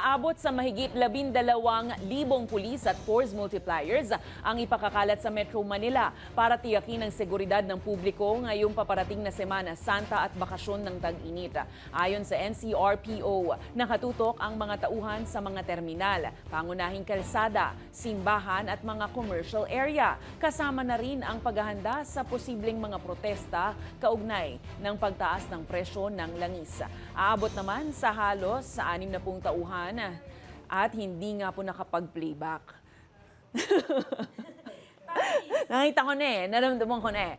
Aabot sa mahigit 12,000 pulis at force multipliers ang ipakakalat sa Metro Manila para tiyakin ang seguridad ng publiko ngayong paparating na Semana Santa at bakasyon ng tag-init. Ayon sa NCRPO, nakatutok ang mga tauhan sa mga terminal, pangunahing kalsada, simbahan at mga commercial area. Kasama na rin ang paghahanda sa posibleng mga protesta kaugnay ng pagtaas ng presyo ng langis. Aabot naman sa halos sa 60 tauhan at hindi nga po nakapag-playback. Nakita ko na naramdaman ko na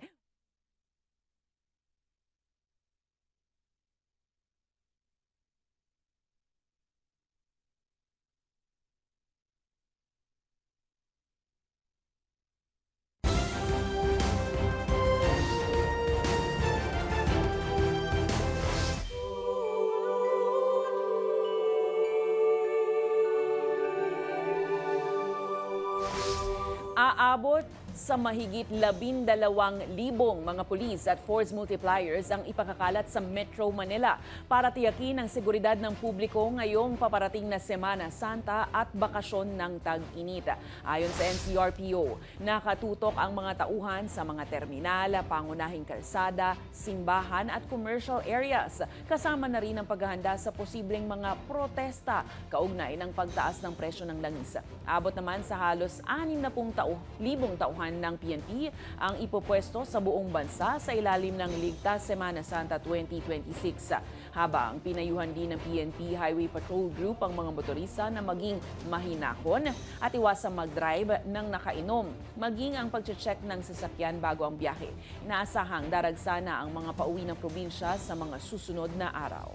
Aabot sa mahigit 12,000 mga pulis at force multipliers ang ipakakalat sa Metro Manila para tiyakin ang seguridad ng publiko ngayong paparating na Semana Santa at bakasyon ng tag-init. Ayon sa NCRPO, nakatutok ang mga tauhan sa mga terminal, pangunahing kalsada, simbahan at commercial areas. Kasama na rin ang paghahanda sa posibleng mga protesta kaugnay ng pagtaas ng presyo ng langis. Abot naman sa halos 60,000 tauhan ng PNP ang ipopwesto sa buong bansa sa ilalim ng Ligtas Semana Santa 2026. Habang pinayuhan din ng PNP Highway Patrol Group ang mga motorista na maging mahinahon at iwasang mag-drive ng nakainom, maging ang pag-check ng sasakyan bago ang biyahe. Inaasahang daragsana ang mga pauwi ng probinsya sa mga susunod na araw.